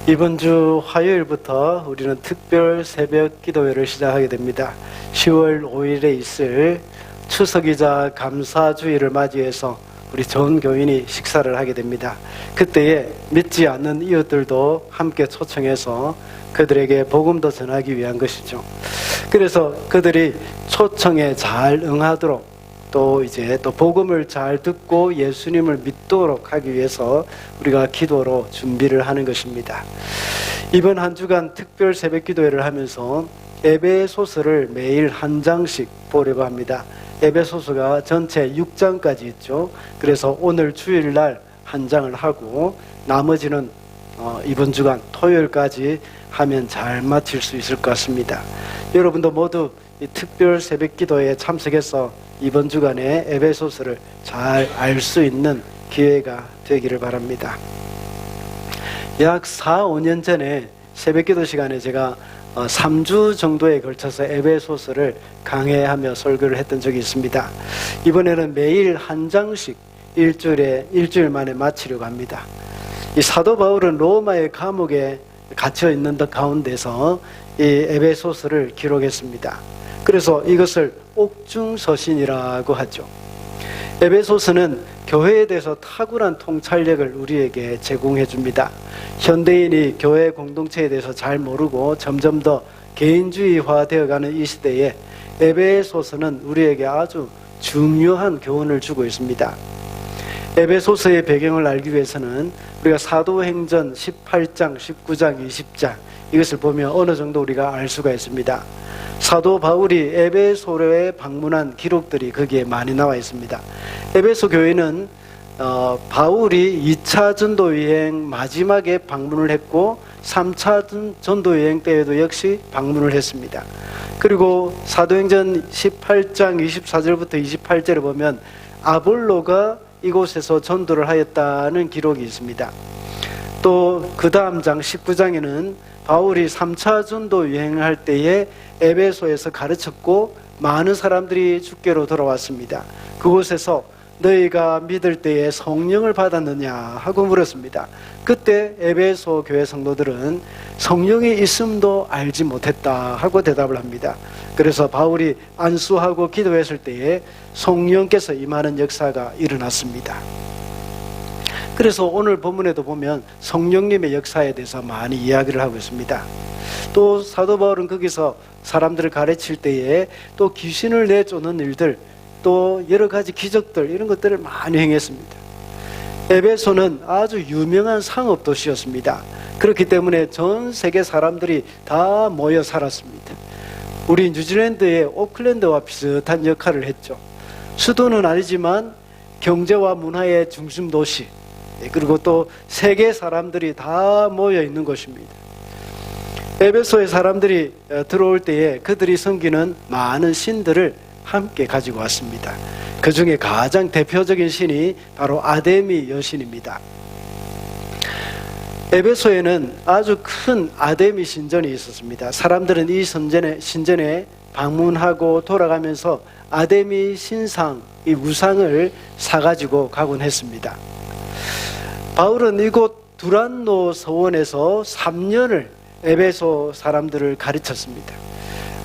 이번 주 화요일부터 우리는 특별 새벽 기도회를 시작하게 됩니다. 10월 5일에 있을 추석이자 감사주일을 맞이해서 우리 전 교인이 식사를 하게 됩니다. 그때에 믿지 않는 이웃들도 함께 초청해서 그들에게 복음도 전하기 위한 것이죠. 그래서 그들이 초청에 잘 응하도록 또 복음을 잘 듣고 예수님을 믿도록 하기 위해서 우리가 기도로 준비를 하는 것입니다. 이번 한 주간 특별 새벽 기도회를 하면서 에베소서를 매일 한 장씩 보려고 합니다. 에베소서가 전체 6장까지 있죠. 그래서 오늘 주일날 한 장을 하고 나머지는 이번 주간 토요일까지 하면 잘 마칠 수 있을 것 같습니다. 여러분도 모두 이 특별 새벽 기도에 참석해서 이번 주간에 에베소서를 잘 알 수 있는 기회가 되기를 바랍니다. 약 4, 5년 전에 새벽 기도 시간에 제가 3주 정도에 걸쳐서 에베소서를 강해하며 설교를 했던 적이 있습니다. 이번에는 매일 한 장씩 일주일 만에 마치려고 합니다. 이 사도 바울은 로마의 감옥에 갇혀 있는 가운데서 이 에베소서를 기록했습니다. 그래서 이것을 옥중서신이라고 하죠. 에베소서는 교회에 대해서 탁월한 통찰력을 우리에게 제공해 줍니다. 현대인이 교회 공동체에 대해서 잘 모르고 점점 더 개인주의화 되어가는 이 시대에 에베소서는 우리에게 아주 중요한 교훈을 주고 있습니다. 에베소서의 배경을 알기 위해서는 우리가 사도행전 18장, 19장, 20장 이것을 보면 어느 정도 우리가 알 수가 있습니다. 사도 바울이 에베소에 방문한 기록들이 거기에 많이 나와 있습니다. 에베소 교회는 바울이 2차 전도여행 마지막에 방문을 했고 3차 전도여행 때에도 역시 방문을 했습니다. 그리고 사도행전 18장 24절부터 28절을 보면 아볼로가 이곳에서 전도를 하였다는 기록이 있습니다. 또 그 다음 장 19장에는 바울이 3차 전도 여행을 할 때에 에베소에서 가르쳤고 많은 사람들이 주께로 돌아왔습니다. 그곳에서 너희가 믿을 때에 성령을 받았느냐 하고 물었습니다. 그때 에베소 교회 성도들은 성령이 있음도 알지 못했다 하고 대답을 합니다. 그래서 바울이 안수하고 기도했을 때에 성령께서 임하는 역사가 일어났습니다. 그래서 오늘 본문에도 보면 성령님의 역사에 대해서 많이 이야기를 하고 있습니다. 또 사도 바울은 거기서 사람들을 가르칠 때에 또 귀신을 내쫓는 일들, 또 여러 가지 기적들 이런 것들을 많이 행했습니다. 에베소는 아주 유명한 상업 도시였습니다. 그렇기 때문에 전 세계 사람들이 다 모여 살았습니다. 우리 뉴질랜드의 오클랜드와 비슷한 역할을 했죠. 수도는 아니지만 경제와 문화의 중심 도시, 그리고 또 세계 사람들이 다 모여 있는 곳입니다. 에베소의 사람들이 들어올 때에 그들이 섬기는 많은 신들을 함께 가지고 왔습니다. 그 중에 가장 대표적인 신이 바로 아데미 여신입니다. 에베소에는 아주 큰 아데미 신전이 있었습니다. 사람들은 이 신전에 방문하고 돌아가면서 아데미 신상, 이 우상을 사가지고 가곤 했습니다. 바울은 이곳 두란노 서원에서 3년을 에베소 사람들을 가르쳤습니다.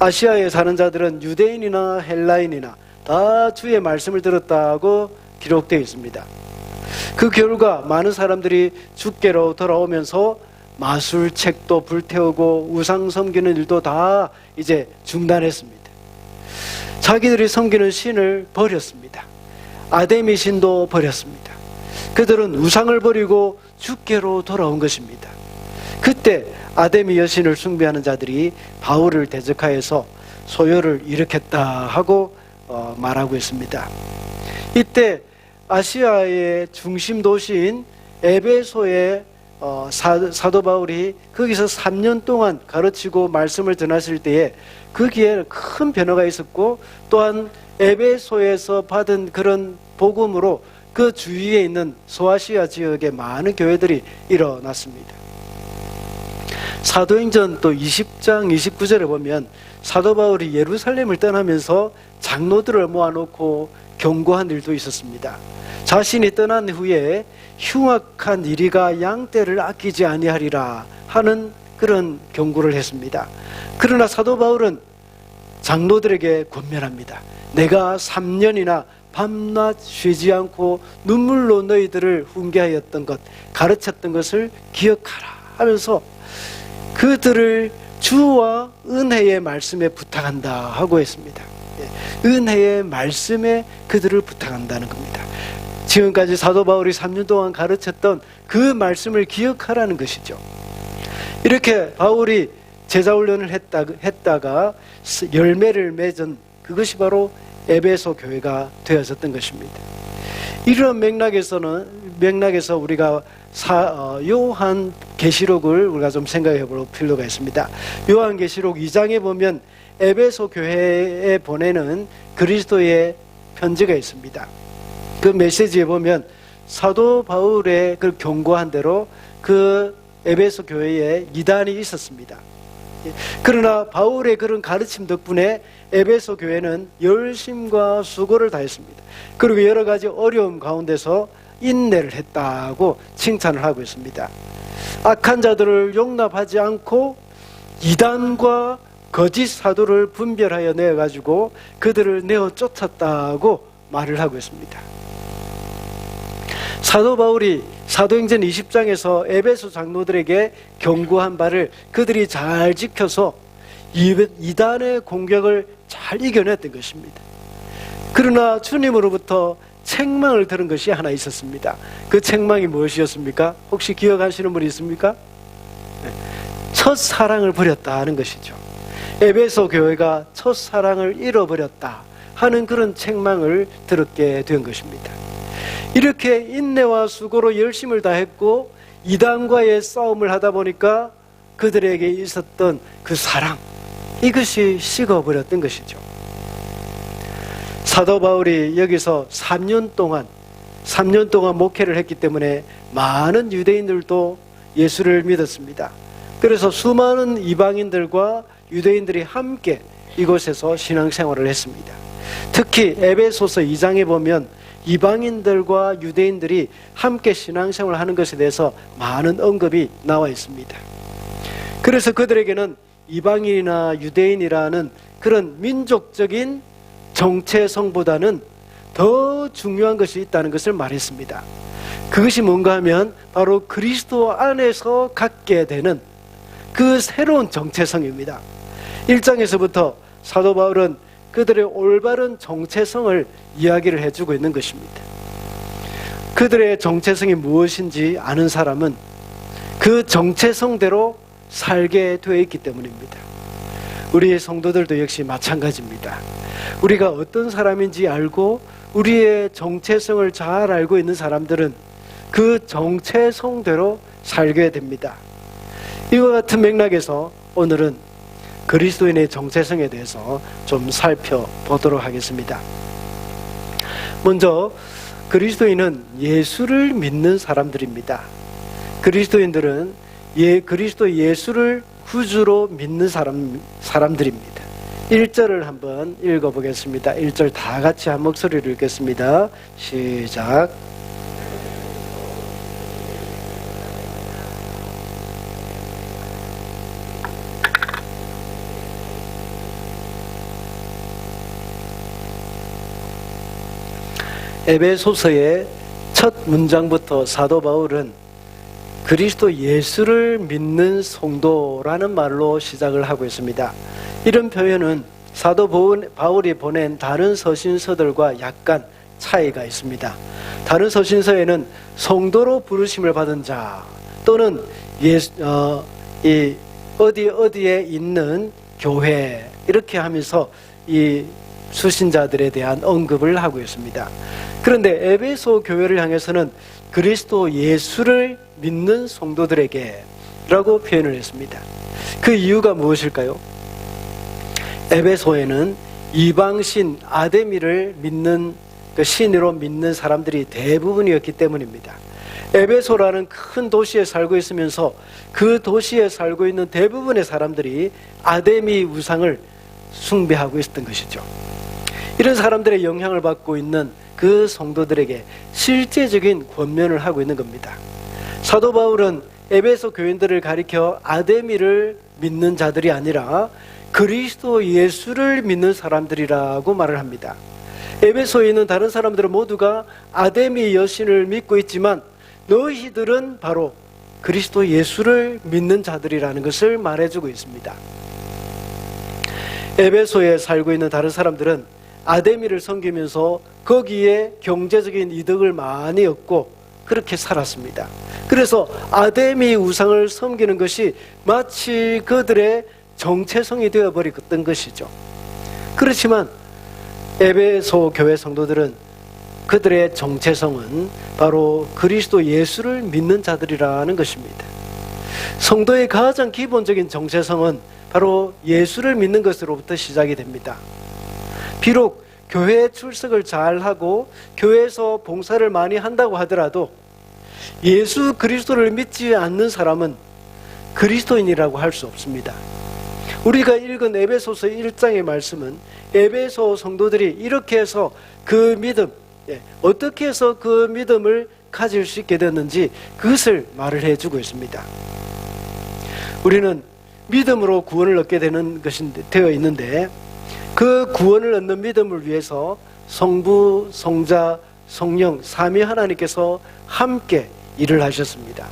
아시아에 사는 자들은 유대인이나 헬라인이나 다 주의 말씀을 들었다고 기록되어 있습니다. 그 결과 많은 사람들이 주께로 돌아오면서 마술책도 불태우고 우상 섬기는 일도 다 이제 중단했습니다. 자기들이 섬기는 신을 버렸습니다. 아데미 신도 버렸습니다. 그들은 우상을 버리고 주께로 돌아온 것입니다. 그때 아데미 여신을 숭배하는 자들이 바울을 대적하여서 소요를 일으켰다 하고 말하고 있습니다. 이때 아시아의 중심 도시인 에베소의 사도 바울이 거기서 3년 동안 가르치고 말씀을 전하실 때에 거기에 큰 변화가 있었고, 또한 에베소에서 받은 그런 복음으로 그 주위에 있는 소아시아 지역에 많은 교회들이 일어났습니다. 사도행전 또 20장 29절에 보면 사도 바울이 예루살렘을 떠나면서 장로들을 모아놓고 경고한 일도 있었습니다. 자신이 떠난 후에 흉악한 이리가 양떼를 아끼지 아니하리라 하는 그런 경고를 했습니다. 그러나 사도 바울은 장로들에게 권면합니다. 내가 3년이나 밤낮 쉬지 않고 눈물로 너희들을 훈계하였던 것, 가르쳤던 것을 기억하라 하면서 그들을 주와 은혜의 말씀에 부탁한다 하고 했습니다. 은혜의 말씀에 그들을 부탁한다는 겁니다. 지금까지 사도 바울이 3년 동안 가르쳤던 그 말씀을 기억하라는 것이죠. 이렇게 바울이 제자훈련을 했다가 열매를 맺은 그것이 바로 에베소 교회가 되어졌던 것입니다. 이런 맥락에서 우리가 요한 계시록을 우리가 좀 생각해 볼 필요가 있습니다. 요한 계시록 2장에 보면 에베소 교회에 보내는 그리스도의 편지가 있습니다. 그 메시지에 보면 사도 바울의 그 경고한 대로 그 에베소 교회에 이단이 있었습니다. 그러나 바울의 그런 가르침 덕분에 에베소 교회는 열심과 수고를 다했습니다. 그리고 여러 가지 어려움 가운데서 인내를 했다고 칭찬을 하고 있습니다. 악한 자들을 용납하지 않고 이단과 거짓 사도를 분별하여 내어가지고 그들을 내어 쫓았다고 말을 하고 있습니다. 사도 바울이 사도행전 20장에서 에베소 장로들에게 경고한 바를 그들이 잘 지켜서 이단의 공격을 잘 이겨냈던 것입니다. 그러나 주님으로부터 책망을 들은 것이 하나 있었습니다. 그 책망이 무엇이었습니까? 혹시 기억하시는 분이 있습니까? 첫사랑을 버렸다는 것이죠. 에베소 교회가 첫사랑을 잃어버렸다 하는 그런 책망을 들었게 된 것입니다. 이렇게 인내와 수고로 열심을 다했고 이단과의 싸움을 하다 보니까 그들에게 있었던 그 사랑, 이것이 식어버렸던 것이죠. 사도 바울이 여기서 3년 동안 목회를 했기 때문에 많은 유대인들도 예수를 믿었습니다. 그래서 수많은 이방인들과 유대인들이 함께 이곳에서 신앙생활을 했습니다. 특히 에베소서 2장에 보면 이방인들과 유대인들이 함께 신앙생활을 하는 것에 대해서 많은 언급이 나와 있습니다. 그래서 그들에게는 이방인이나 유대인이라는 그런 민족적인 정체성보다는 더 중요한 것이 있다는 것을 말했습니다. 그것이 뭔가 하면 바로 그리스도 안에서 갖게 되는 그 새로운 정체성입니다. 1장에서부터 사도 바울은 그들의 올바른 정체성을 이야기를 해주고 있는 것입니다. 그들의 정체성이 무엇인지 아는 사람은 그 정체성대로 살게 되어 있기 때문입니다. 우리의 성도들도 역시 마찬가지입니다. 우리가 어떤 사람인지 알고 우리의 정체성을 잘 알고 있는 사람들은 그 정체성대로 살게 됩니다. 이와 같은 맥락에서 오늘은 그리스도인의 정체성에 대해서 좀 살펴보도록 하겠습니다. 먼저 그리스도인은 예수를 믿는 사람들입니다. 그리스도인들은 그리스도 예수를 구주로 믿는 사람들입니다. 1절을 한번 읽어보겠습니다. 1절 다 같이 한 목소리로 읽겠습니다. 시작. 에베소서의 첫 문장부터 사도 바울은 그리스도 예수를 믿는 성도라는 말로 시작을 하고 있습니다. 이런 표현은 사도 바울이 보낸 다른 서신서들과 약간 차이가 있습니다. 다른 서신서에는 성도로 부르심을 받은 자 또는 어디에 있는 교회 이렇게 하면서 이 수신자들에 대한 언급을 하고 있습니다. 그런데 에베소 교회를 향해서는 그리스도 예수를 믿는 성도들에게 라고 표현을 했습니다. 그 이유가 무엇일까요? 에베소에는 이방신 아데미를 믿는 그 신으로 믿는 사람들이 대부분이었기 때문입니다. 에베소라는 큰 도시에 살고 있으면서 그 도시에 살고 있는 대부분의 사람들이 아데미 우상을 숭배하고 있었던 것이죠. 이런 사람들의 영향을 받고 있는 그 성도들에게 실제적인 권면을 하고 있는 겁니다. 사도 바울은 에베소 교인들을 가리켜 아데미를 믿는 자들이 아니라 그리스도 예수를 믿는 사람들이라고 말을 합니다. 에베소에 있는 다른 사람들은 모두가 아데미 여신을 믿고 있지만 너희들은 바로 그리스도 예수를 믿는 자들이라는 것을 말해주고 있습니다. 에베소에 살고 있는 다른 사람들은 아데미를 섬기면서 거기에 경제적인 이득을 많이 얻고 그렇게 살았습니다. 그래서 아데미 우상을 섬기는 것이 마치 그들의 정체성이 되어버렸던 것이죠. 그렇지만 에베소 교회 성도들은 그들의 정체성은 바로 그리스도 예수를 믿는 자들이라는 것입니다. 성도의 가장 기본적인 정체성은 바로 예수를 믿는 것으로부터 시작이 됩니다. 비록 교회에 출석을 잘하고 교회에서 봉사를 많이 한다고 하더라도 예수 그리스도를 믿지 않는 사람은 그리스도인이라고 할 수 없습니다. 우리가 읽은 에베소서 1장의 말씀은 에베소 성도들이 이렇게 해서 그 믿음, 어떻게 해서 그 믿음을 가질 수 있게 됐는지 그것을 말을 해주고 있습니다. 우리는 믿음으로 구원을 얻게 되는 것이 되어 있는데 그 구원을 얻는 믿음을 위해서 성부, 성자, 성령, 삼위 하나님께서 함께 일을 하셨습니다.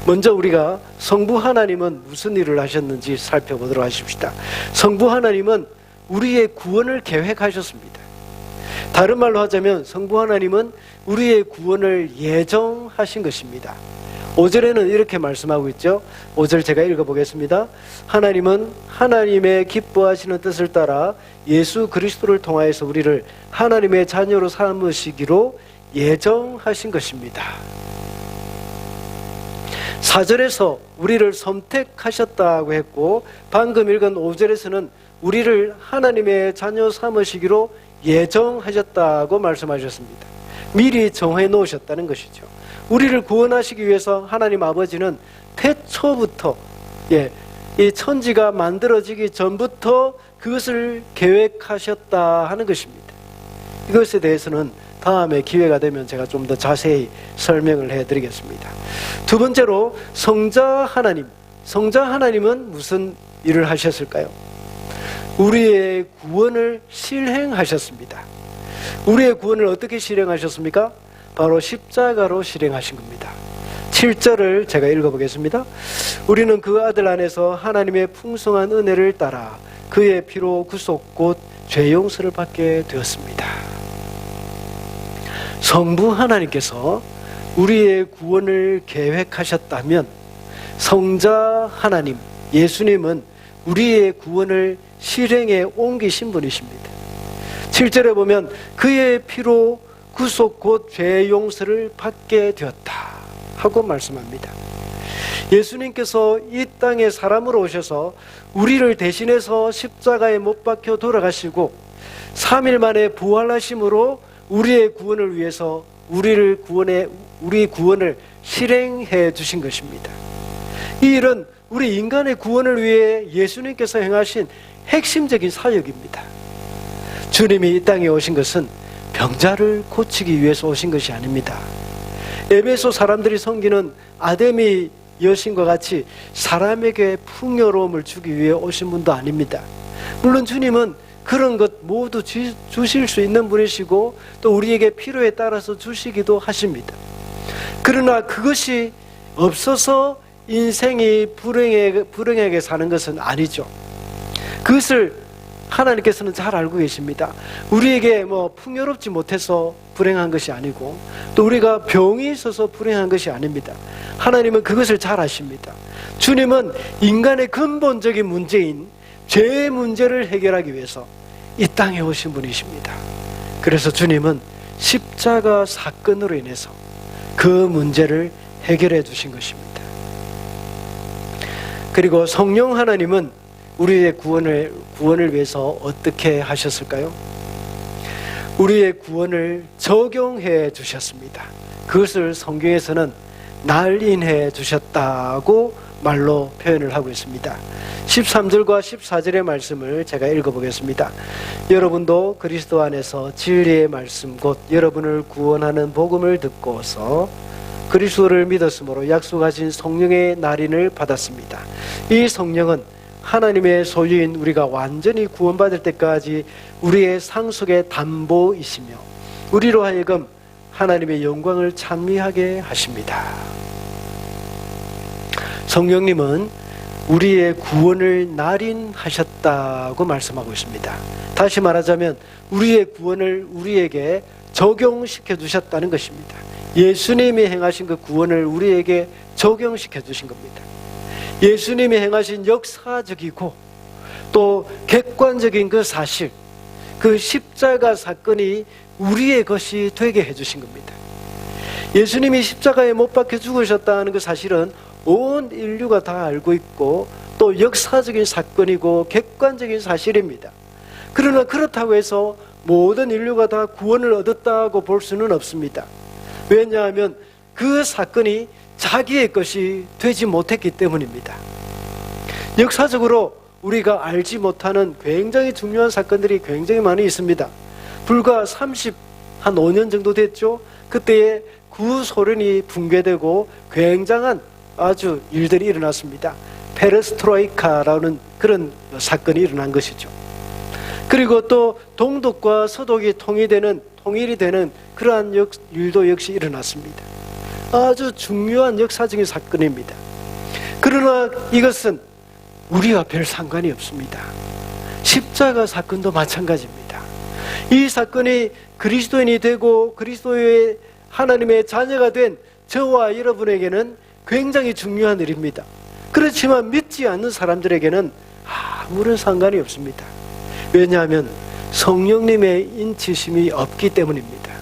먼저 우리가 성부 하나님은 무슨 일을 하셨는지 살펴보도록 하십시다. 성부 하나님은 우리의 구원을 계획하셨습니다. 다른 말로 하자면 성부 하나님은 우리의 구원을 예정하신 것입니다. 5절에는 이렇게 말씀하고 있죠. 5절 제가 읽어보겠습니다. 하나님은 하나님의 기뻐하시는 뜻을 따라 예수 그리스도를 통하여서 우리를 하나님의 자녀로 삼으시기로 예정하신 것입니다. 4절에서 우리를 선택하셨다고 했고 방금 읽은 5절에서는 우리를 하나님의 자녀 삼으시기로 예정하셨다고 말씀하셨습니다. 미리 정해 놓으셨다는 것이죠. 우리를 구원하시기 위해서 하나님 아버지는 태초부터 이 천지가 만들어지기 전부터 그것을 계획하셨다 하는 것입니다. 이것에 대해서는 다음에 기회가 되면 제가 좀 더 자세히 설명을 해드리겠습니다. 두 번째로 성자 하나님. 성자 하나님은 무슨 일을 하셨을까요? 우리의 구원을 실행하셨습니다. 우리의 구원을 어떻게 실행하셨습니까? 바로 십자가로 실행하신 겁니다. 7절을 제가 읽어보겠습니다. 우리는 그 아들 안에서 하나님의 풍성한 은혜를 따라 그의 피로 구속 곧 죄 용서를 받게 되었습니다. 성부 하나님께서 우리의 구원을 계획하셨다면 성자 하나님, 예수님은 우리의 구원을 실행에 옮기신 분이십니다. 7절에 보면 그의 피로 구속 곧 죄 용서를 받게 되었다 하고 말씀합니다. 예수님께서 이 땅에 사람으로 오셔서 우리를 대신해서 십자가에 못 박혀 돌아가시고 3일 만에 부활하심으로 우리의 구원을 위해서 우리 구원을 실행해 주신 것입니다. 이 일은 우리 인간의 구원을 위해 예수님께서 행하신 핵심적인 사역입니다. 주님이 이 땅에 오신 것은 병자를 고치기 위해서 오신 것이 아닙니다. 에베소 사람들이 섬기는 아데미 여신과 같이 사람에게 풍요로움을 주기 위해 오신 분도 아닙니다. 물론 주님은 그런 것 모두 주실 수 있는 분이시고 또 우리에게 필요에 따라서 주시기도 하십니다. 그러나 그것이 없어서 인생이 불행하게 사는 것은 아니죠. 그것을 하나님께서는 잘 알고 계십니다. 우리에게 풍요롭지 못해서 불행한 것이 아니고 또 우리가 병이 있어서 불행한 것이 아닙니다. 하나님은 그것을 잘 아십니다. 주님은 인간의 근본적인 문제인 죄의 문제를 해결하기 위해서 이 땅에 오신 분이십니다. 그래서 주님은 십자가 사건으로 인해서 그 문제를 해결해 주신 것입니다. 그리고 성령 하나님은 우리의 구원을 위해서 어떻게 하셨을까요? 우리의 구원을 적용해 주셨습니다. 그것을 성경에서는 날인해 주셨다고 말로 표현을 하고 있습니다. 13절과 14절의 말씀을 제가 읽어보겠습니다. 여러분도 그리스도 안에서 진리의 말씀 곧 여러분을 구원하는 복음을 듣고서 그리스도를 믿었으므로 약속하신 성령의 날인을 받았습니다. 이 성령은 하나님의 소유인 우리가 완전히 구원받을 때까지 우리의 상속의 담보이시며 우리로 하여금 하나님의 영광을 찬미하게 하십니다. 성령님은 우리의 구원을 날인하셨다고 말씀하고 있습니다. 다시 말하자면 우리의 구원을 우리에게 적용시켜 두셨다는 것입니다. 예수님이 행하신 그 구원을 우리에게 적용시켜 주신 겁니다. 예수님이 행하신 역사적이고 또 객관적인 그 사실, 그 십자가 사건이 우리의 것이 되게 해주신 겁니다. 예수님이 십자가에 못 박혀 죽으셨다는 그 사실은 온 인류가 다 알고 있고 또 역사적인 사건이고 객관적인 사실입니다. 그러나 그렇다고 해서 모든 인류가 다 구원을 얻었다고 볼 수는 없습니다. 왜냐하면 그 사건이 자기의 것이 되지 못했기 때문입니다. 역사적으로 우리가 알지 못하는 굉장히 중요한 사건들이 굉장히 많이 있습니다. 불과 한 5년 정도 됐죠. 그때에 구소련이 붕괴되고 굉장한 아주 일들이 일어났습니다. 페레스트로이카라는 그런 사건이 일어난 것이죠. 그리고 또 동독과 서독이 통일이 되는 그러한 일도 역시 일어났습니다. 아주 중요한 역사적인 사건입니다. 그러나 이것은 우리와 별 상관이 없습니다. 십자가 사건도 마찬가지입니다. 이 사건이 그리스도인이 되고 그리스도의 하나님의 자녀가 된 저와 여러분에게는 굉장히 중요한 일입니다. 그렇지만 믿지 않는 사람들에게는 아무런 상관이 없습니다. 왜냐하면 성령님의 인치심이 없기 때문입니다.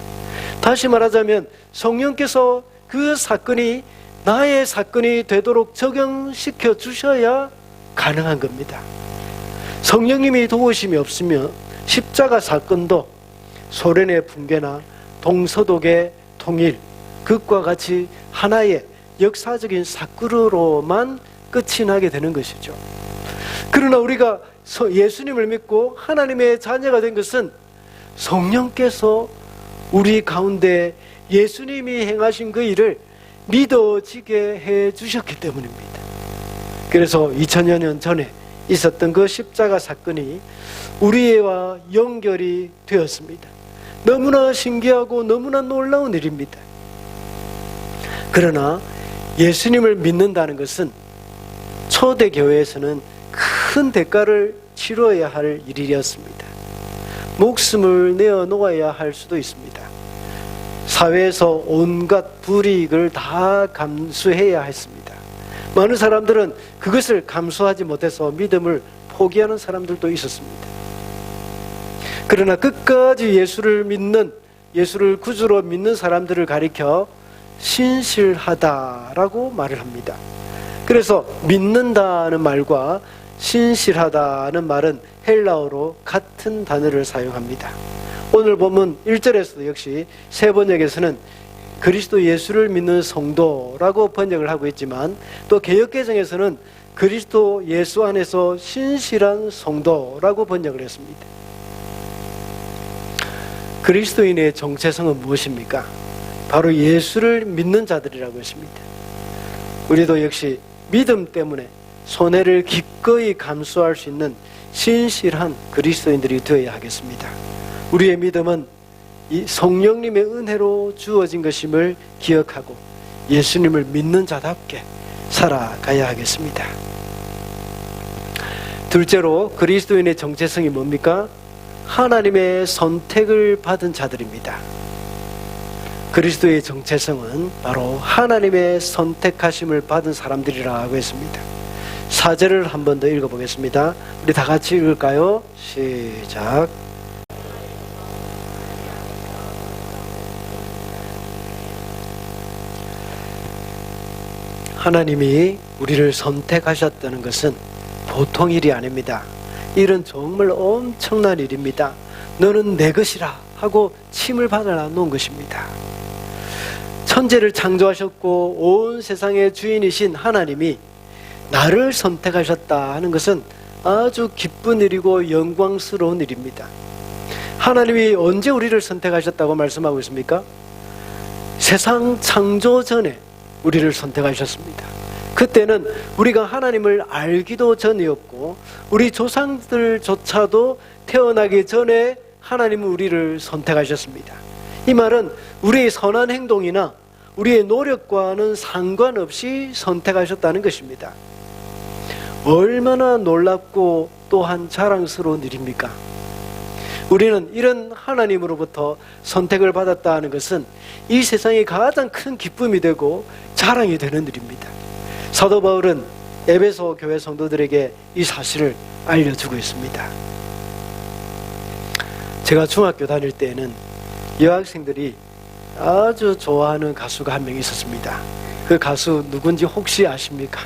다시 말하자면 성령께서 그 사건이 나의 사건이 되도록 적용시켜 주셔야 가능한 겁니다. 성령님이 도우심이 없으면 십자가 사건도 소련의 붕괴나 동서독의 통일, 그것과 같이 하나의 역사적인 사건으로만 끝이 나게 되는 것이죠. 그러나 우리가 예수님을 믿고 하나님의 자녀가 된 것은 성령께서 우리 가운데 예수님이 행하신 그 일을 믿어지게 해 주셨기 때문입니다. 그래서 2000여 년 전에 있었던 그 십자가 사건이 우리와 연결이 되었습니다. 너무나 신기하고 너무나 놀라운 일입니다. 그러나 예수님을 믿는다는 것은 초대교회에서는 큰 대가를 치러야 할 일이었습니다. 목숨을 내어 놓아야 할 수도 있습니다. 사회에서 온갖 불이익을 다 감수해야 했습니다. 많은 사람들은 그것을 감수하지 못해서 믿음을 포기하는 사람들도 있었습니다. 그러나 끝까지 예수를 구주로 믿는 사람들을 가리켜 신실하다라고 말을 합니다. 그래서 믿는다는 말과 신실하다는 말은 헬라어로 같은 단어를 사용합니다. 오늘 본문 1절에서도 역시 세 번역에서는 그리스도 예수를 믿는 성도라고 번역을 하고 있지만 또 개역개정에서는 그리스도 예수 안에서 신실한 성도라고 번역을 했습니다. 그리스도인의 정체성은 무엇입니까? 바로 예수를 믿는 자들이라고 했습니다. 우리도 역시 믿음 때문에 손해를 기꺼이 감수할 수 있는 신실한 그리스도인들이 되어야 하겠습니다. 우리의 믿음은 이 성령님의 은혜로 주어진 것임을 기억하고 예수님을 믿는 자답게 살아가야 하겠습니다. 둘째로 그리스도인의 정체성이 뭡니까? 하나님의 선택을 받은 자들입니다. 그리스도의 정체성은 바로 하나님의 선택하심을 받은 사람들이라고 했습니다. 4절을 한 번 더 읽어보겠습니다. 우리 다 같이 읽을까요? 시작. 하나님이 우리를 선택하셨다는 것은 보통 일이 아닙니다. 일은 정말 엄청난 일입니다. 너는 내 것이라 하고 침을 받아 놓은 것입니다. 천지를 창조하셨고 온 세상의 주인이신 하나님이 나를 선택하셨다 하는 것은 아주 기쁜 일이고 영광스러운 일입니다. 하나님이 언제 우리를 선택하셨다고 말씀하고 있습니까? 세상 창조 전에 우리를 선택하셨습니다. 그때는 우리가 하나님을 알기도 전이었고 우리 조상들조차도 태어나기 전에 하나님은 우리를 선택하셨습니다. 이 말은 우리의 선한 행동이나 우리의 노력과는 상관없이 선택하셨다는 것입니다. 얼마나 놀랍고 또한 자랑스러운 일입니까? 우리는 이런 하나님으로부터 선택을 받았다는 것은 이 세상의 가장 큰 기쁨이 되고 자랑이 되는 일입니다. 사도 바울은 에베소 교회 성도들에게 이 사실을 알려주고 있습니다. 제가 중학교 다닐 때에는 여학생들이 아주 좋아하는 가수가 한 명 있었습니다. 그 가수 누군지 혹시 아십니까?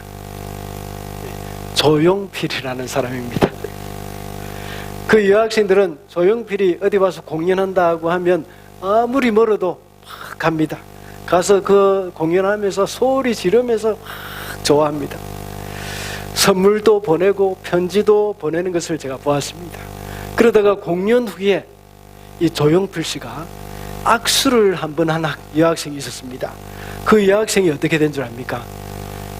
조용필이라는 사람입니다. 그 여학생들은 조용필이 어디 와서 공연한다고 하면 아무리 멀어도 막 갑니다. 가서 그 공연하면서 소리 지르면서 막 좋아합니다. 선물도 보내고 편지도 보내는 것을 제가 보았습니다. 그러다가 공연 후에 이 조용필 씨가 악수를 한번 한 여학생이 있었습니다. 그 여학생이 어떻게 된 줄 압니까?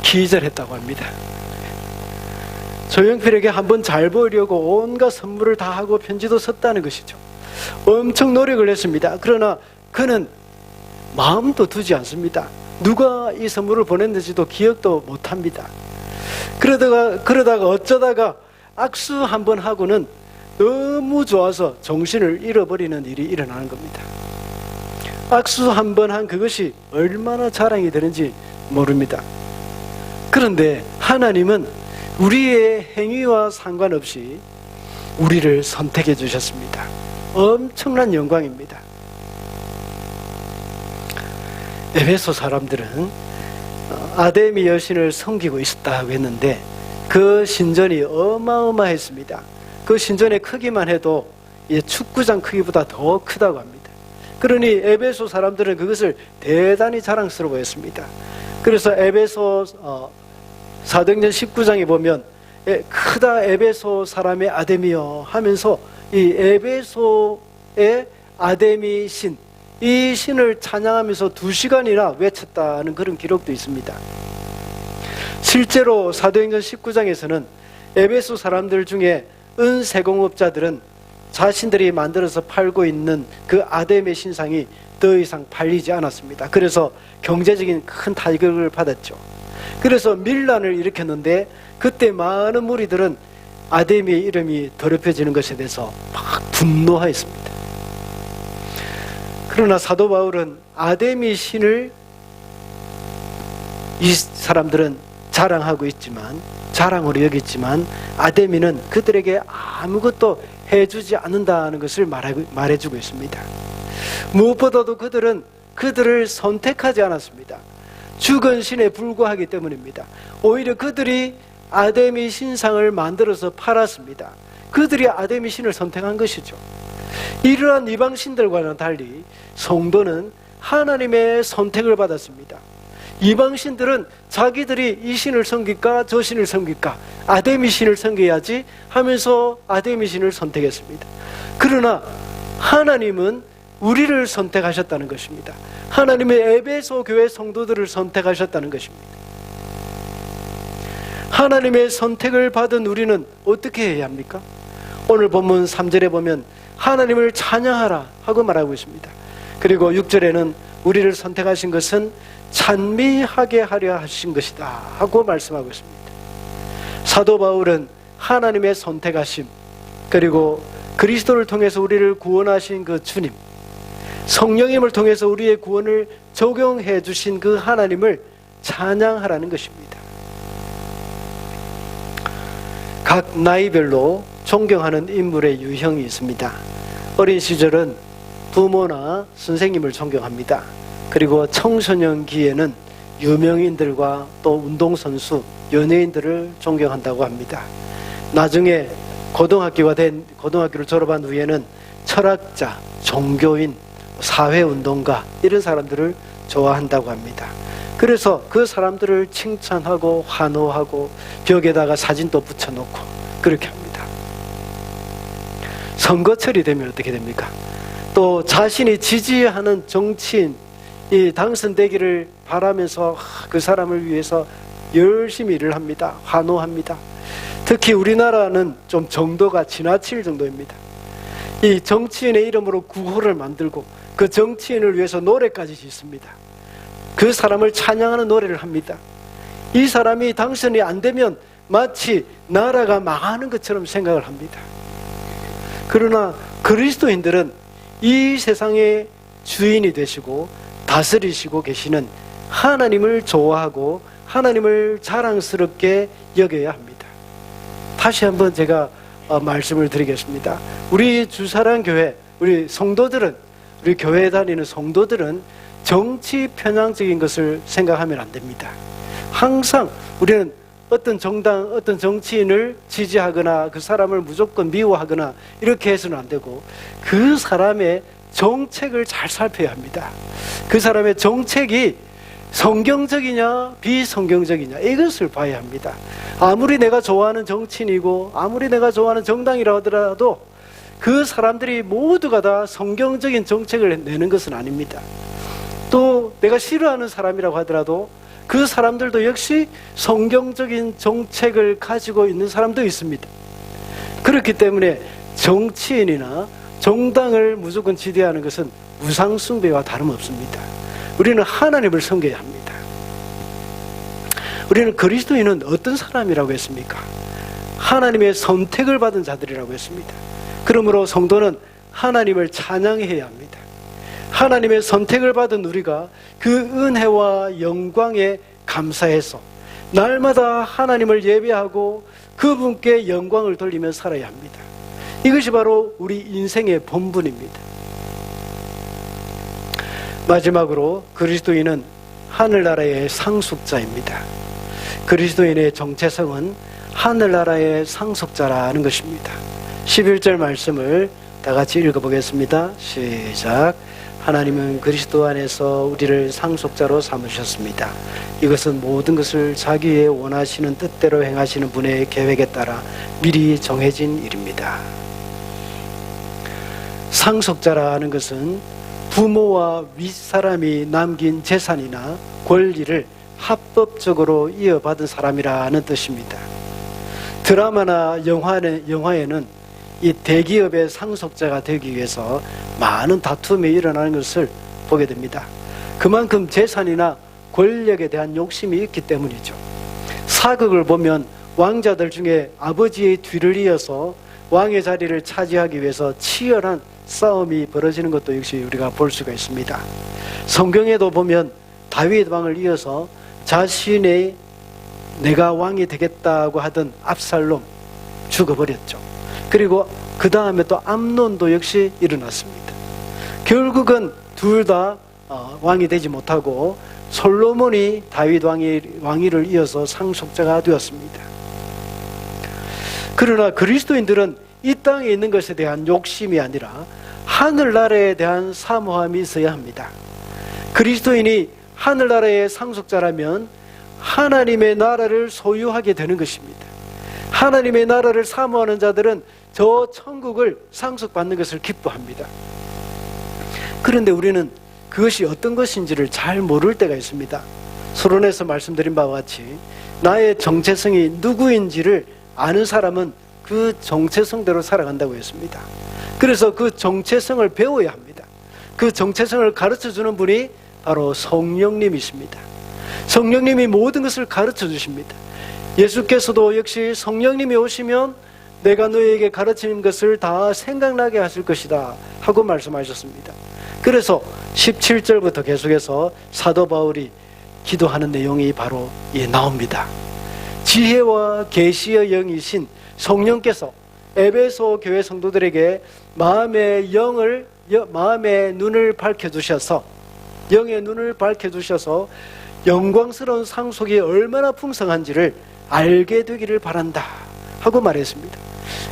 기절했다고 합니다. 조용필에게 한번 잘 보이려고 온갖 선물을 다 하고 편지도 썼다는 것이죠. 엄청 노력을 했습니다. 그러나 그는 마음도 두지 않습니다. 누가 이 선물을 보냈는지도 기억도 못합니다. 그러다가 어쩌다가 악수 한번 하고는 너무 좋아서 정신을 잃어버리는 일이 일어나는 겁니다. 악수 한번 한 그것이 얼마나 자랑이 되는지 모릅니다. 그런데 하나님은 우리의 행위와 상관없이 우리를 선택해 주셨습니다. 엄청난 영광입니다. 에베소 사람들은 아데미 여신을 섬기고 있었다고 했는데 그 신전이 어마어마했습니다. 그 신전의 크기만 해도 축구장 크기보다 더 크다고 합니다. 그러니 에베소 사람들은 그것을 대단히 자랑스러워했습니다. 그래서 에베소 사도행전 19장에 보면 크다 에베소 사람의 아데미여 하면서 이 에베소의 아데미 신, 이 신을 찬양하면서 2시간이나 외쳤다는 그런 기록도 있습니다. 실제로 사도행전 19장에서는 에베소 사람들 중에 은세공업자들은 자신들이 만들어서 팔고 있는 그 아데미 신상이 더 이상 팔리지 않았습니다. 그래서 경제적인 큰 타격을 받았죠. 그래서 밀란을 일으켰는데 그때 많은 무리들은 아데미의 이름이 더럽혀지는 것에 대해서 막 분노하였습니다. 그러나 사도 바울은 아데미 신을 이 사람들은 자랑하고 있지만, 자랑으로 여겼지만 아데미는 그들에게 아무것도 해주지 않는다는 것을 말해주고 있습니다. 무엇보다도 그들은 그들을 선택하지 않았습니다. 죽은 신에 불과하기 때문입니다. 오히려 그들이 아데미 신상을 만들어서 팔았습니다. 그들이 아데미 신을 선택한 것이죠. 이러한 이방 신들과는 달리 성도는 하나님의 선택을 받았습니다. 이방 신들은 자기들이 이 신을 섬길까 저 신을 섬길까 아데미 신을 섬겨야지 하면서 아데미 신을 선택했습니다. 그러나 하나님은 우리를 선택하셨다는 것입니다. 하나님의 에베소 교회 성도들을 선택하셨다는 것입니다. 하나님의 선택을 받은 우리는 어떻게 해야 합니까? 오늘 본문 3절에 보면 하나님을 찬양하라 하고 말하고 있습니다. 그리고 6절에는 우리를 선택하신 것은 찬미하게 하려 하신 것이다 하고 말씀하고 있습니다. 사도 바울은 하나님의 선택하심, 그리고 그리스도를 통해서 우리를 구원하신 그 주님, 성령님을 통해서 우리의 구원을 적용해 주신 그 하나님을 찬양하라는 것입니다. 각 나이별로 존경하는 인물의 유형이 있습니다. 어린 시절은 부모나 선생님을 존경합니다. 그리고 청소년기에는 유명인들과 또 운동선수, 연예인들을 존경한다고 합니다. 나중에 고등학교를 졸업한 후에는 철학자, 종교인, 사회운동가 이런 사람들을 좋아한다고 합니다. 그래서 그 사람들을 칭찬하고 환호하고 벽에다가 사진도 붙여놓고 그렇게 합니다. 선거철이 되면 어떻게 됩니까? 또 자신이 지지하는 정치인이 당선되기를 바라면서 그 사람을 위해서 열심히 일을 합니다. 환호합니다. 특히 우리나라는 좀 정도가 지나칠 정도입니다. 이 정치인의 이름으로 구호를 만들고 그 정치인을 위해서 노래까지 짓습니다. 그 사람을 찬양하는 노래를 합니다. 이 사람이 당선이 안 되면 마치 나라가 망하는 것처럼 생각을 합니다. 그러나 그리스도인들은 이 세상의 주인이 되시고 다스리시고 계시는 하나님을 좋아하고 하나님을 자랑스럽게 여겨야 합니다. 다시 한번 제가 말씀을 드리겠습니다. 우리 주사랑교회, 우리 성도들은, 우리 교회에 다니는 성도들은 정치 편향적인 것을 생각하면 안 됩니다. 항상 우리는 어떤 정당, 어떤 정치인을 지지하거나 그 사람을 무조건 미워하거나 이렇게 해서는 안 되고 그 사람의 정책을 잘 살펴야 합니다. 그 사람의 정책이 성경적이냐 비성경적이냐 이것을 봐야 합니다. 아무리 내가 좋아하는 정치인이고 아무리 내가 좋아하는 정당이라 하더라도 그 사람들이 모두가 다 성경적인 정책을 내는 것은 아닙니다. 또 내가 싫어하는 사람이라고 하더라도 그 사람들도 역시 성경적인 정책을 가지고 있는 사람도 있습니다. 그렇기 때문에 정치인이나 정당을 무조건 지지하는 것은 우상숭배와 다름없습니다. 우리는 하나님을 섬겨야 합니다. 우리는 그리스도인은 어떤 사람이라고 했습니까? 하나님의 선택을 받은 자들이라고 했습니다. 그러므로 성도는 하나님을 찬양해야 합니다. 하나님의 선택을 받은 우리가 그 은혜와 영광에 감사해서 날마다 하나님을 예배하고 그분께 영광을 돌리며 살아야 합니다. 이것이 바로 우리 인생의 본분입니다. 마지막으로 그리스도인은 하늘나라의 상속자입니다. 그리스도인의 정체성은 하늘나라의 상속자라는 것입니다. 11절 말씀을 다 같이 읽어보겠습니다. 시작. 하나님은 그리스도 안에서 우리를 상속자로 삼으셨습니다. 이것은 모든 것을 자기의 원하시는 뜻대로 행하시는 분의 계획에 따라 미리 정해진 일입니다. 상속자라는 것은 부모와 윗사람이 남긴 재산이나 권리를 합법적으로 이어받은 사람이라는 뜻입니다. 드라마나 영화에는 이 대기업의 상속자가 되기 위해서 많은 다툼이 일어나는 것을 보게 됩니다. 그만큼 재산이나 권력에 대한 욕심이 있기 때문이죠. 사극을 보면 왕자들 중에 아버지의 뒤를 이어서 왕의 자리를 차지하기 위해서 치열한 싸움이 벌어지는 것도 역시 우리가 볼 수가 있습니다. 성경에도 보면 다윗 왕을 이어서 자신의 내가 왕이 되겠다고 하던 압살롬 죽어버렸죠. 그리고 그 다음에 또 암논도 역시 일어났습니다. 결국은 둘 다 왕이 되지 못하고 솔로몬이 다윗 왕위를 이어서 상속자가 되었습니다. 그러나 그리스도인들은 이 땅에 있는 것에 대한 욕심이 아니라 하늘나라에 대한 사모함이 있어야 합니다. 그리스도인이 하늘나라의 상속자라면 하나님의 나라를 소유하게 되는 것입니다. 하나님의 나라를 사모하는 자들은 저 천국을 상속받는 것을 기뻐합니다. 그런데 우리는 그것이 어떤 것인지를 잘 모를 때가 있습니다. 서론에서 말씀드린 바와 같이 나의 정체성이 누구인지를 아는 사람은 그 정체성대로 살아간다고 했습니다. 그래서 그 정체성을 배워야 합니다. 그 정체성을 가르쳐주는 분이 바로 성령님이십니다. 성령님이 모든 것을 가르쳐 주십니다. 예수께서도 역시 성령님이 오시면 내가 너희에게 가르치는 것을 다 생각나게 하실 것이다 하고 말씀하셨습니다. 그래서 17절부터 계속해서 사도 바울이 기도하는 내용이 바로 나옵니다. 지혜와 계시의 영이신 성령께서 에베소 교회 성도들에게 마음의 눈을 밝혀주셔서 영의 눈을 밝혀주셔서 영광스러운 상속이 얼마나 풍성한지를 알게 되기를 바란다 하고 말했습니다.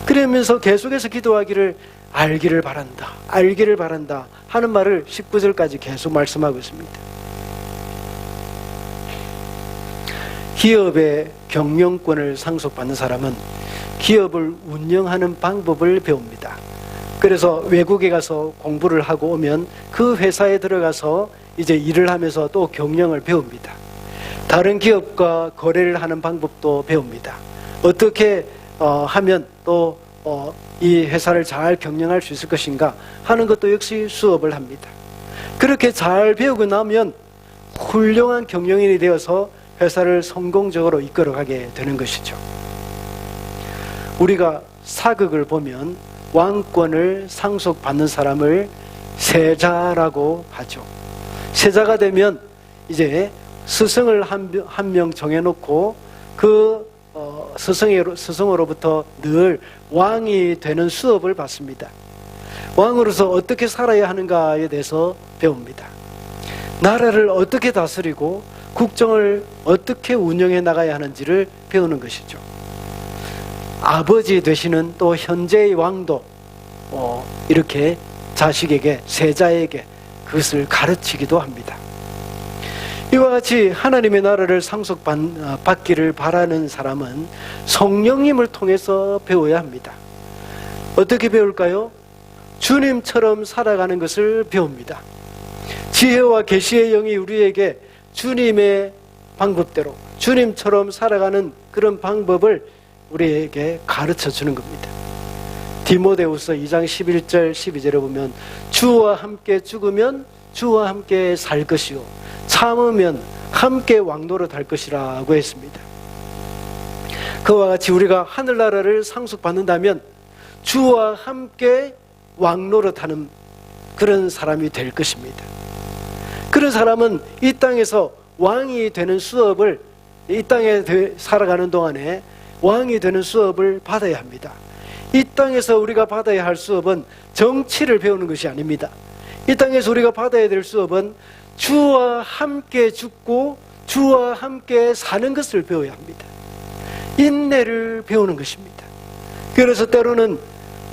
그러면서 계속해서 기도하기를 알기를 바란다, 알기를 바란다 하는 말을 19절까지 계속 말씀하고 있습니다. 기업의 경영권을 상속받는 사람은 기업을 운영하는 방법을 배웁니다. 그래서 외국에 가서 공부를 하고 오면 그 회사에 들어가서 이제 일을 하면서 또 경영을 배웁니다. 다른 기업과 거래를 하는 방법도 배웁니다. 어떻게 하면 또 이 회사를 잘 경영할 수 있을 것인가 하는 것도 역시 수업을 합니다. 그렇게 잘 배우고 나면 훌륭한 경영인이 되어서 회사를 성공적으로 이끌어가게 되는 것이죠. 우리가 사극을 보면 왕권을 상속받는 사람을 세자라고 하죠. 세자가 되면 이제 스승을 한 명 정해놓고 그 스승으로부터 늘 왕이 되는 수업을 받습니다. 왕으로서 어떻게 살아야 하는가에 대해서 배웁니다. 나라를 어떻게 다스리고 국정을 어떻게 운영해 나가야 하는지를 배우는 것이죠. 아버지 되시는 또 현재의 왕도 이렇게 자식에게, 세자에게 그것을 가르치기도 합니다. 이와 같이 하나님의 나라를 상속받기를 바라는 사람은 성령님을 통해서 배워야 합니다. 어떻게 배울까요? 주님처럼 살아가는 것을 배웁니다. 지혜와 계시의 영이 우리에게 주님의 방법대로 주님처럼 살아가는 그런 방법을 우리에게 가르쳐 주는 겁니다. 디모데후서 2장 11절 12절에 보면 주와 함께 죽으면 주와 함께 살 것이요 참으면 함께 왕노릇 할 것이라고 했습니다. 그와 같이 우리가 하늘나라를 상속받는다면 주와 함께 왕노릇하는 그런 사람이 될 것입니다. 그런 사람은 이 땅에서 왕이 되는 수업을, 이 땅에 살아가는 동안에 왕이 되는 수업을 받아야 합니다. 이 땅에서 우리가 받아야 할 수업은 정치를 배우는 것이 아닙니다. 이 땅에서 우리가 받아야 될 수업은 주와 함께 죽고 주와 함께 사는 것을 배워야 합니다. 인내를 배우는 것입니다. 그래서 때로는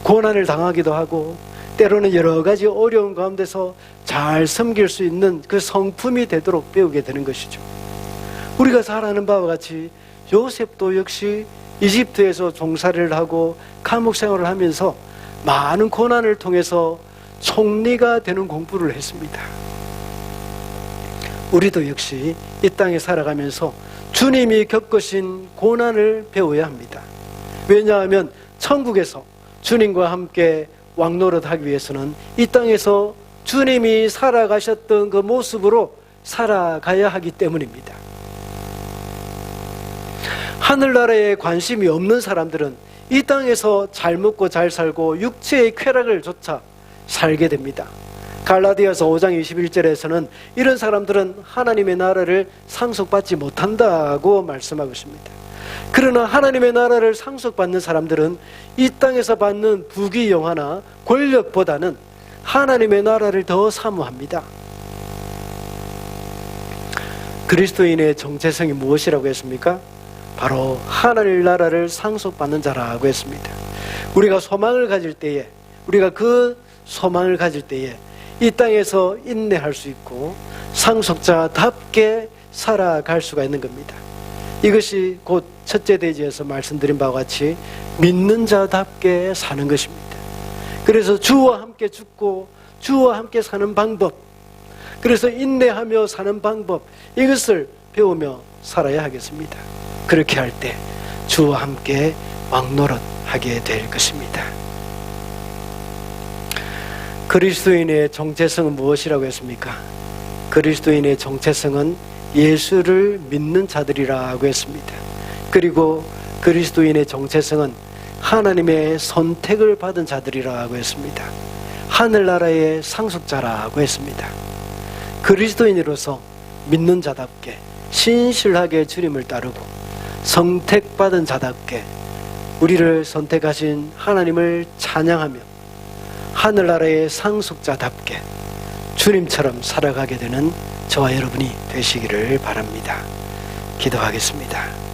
고난을 당하기도 하고 때로는 여러 가지 어려운 가운데서 잘 섬길 수 있는 그 성품이 되도록 배우게 되는 것이죠. 우리가 잘 아는 바와 같이 요셉도 역시 이집트에서 종살이를 하고 감옥 생활을 하면서 많은 고난을 통해서 총리가 되는 공부를 했습니다. 우리도 역시 이 땅에 살아가면서 주님이 겪으신 고난을 배워야 합니다. 왜냐하면 천국에서 주님과 함께 왕노릇하기 위해서는 이 땅에서 주님이 살아가셨던 그 모습으로 살아가야 하기 때문입니다. 하늘나라에 관심이 없는 사람들은 이 땅에서 잘 먹고 잘 살고 육체의 쾌락을 조차 살게 됩니다. 갈라디아서 5장 21절에서는 이런 사람들은 하나님의 나라를 상속받지 못한다고 말씀하고 있습니다. 그러나 하나님의 나라를 상속받는 사람들은 이 땅에서 받는 부귀영화나 권력보다는 하나님의 나라를 더 사모합니다. 그리스도인의 정체성이 무엇이라고 했습니까? 바로 하나님의 나라를 상속받는 자라고 했습니다. 우리가 소망을 가질 때에, 우리가 그 소망을 가질 때에 이 땅에서 인내할 수 있고 상속자답게 살아갈 수가 있는 겁니다. 이것이 곧 첫째 대지에서 말씀드린 바와 같이 믿는 자답게 사는 것입니다. 그래서 주와 함께 죽고 주와 함께 사는 방법, 그래서 인내하며 사는 방법, 이것을 배우며 살아야 하겠습니다. 그렇게 할 때 주와 함께 왕노릇하게 될 것입니다. 그리스도인의 정체성은 무엇이라고 했습니까? 그리스도인의 정체성은 예수를 믿는 자들이라고 했습니다. 그리고 그리스도인의 정체성은 하나님의 선택을 받은 자들이라고 했습니다. 하늘나라의 상속자라고 했습니다. 그리스도인으로서 믿는 자답게 신실하게 주님을 따르고 선택받은 자답게 우리를 선택하신 하나님을 찬양하며 하늘나라의 상속자답게 주님처럼 살아가게 되는 저와 여러분이 되시기를 바랍니다. 기도하겠습니다.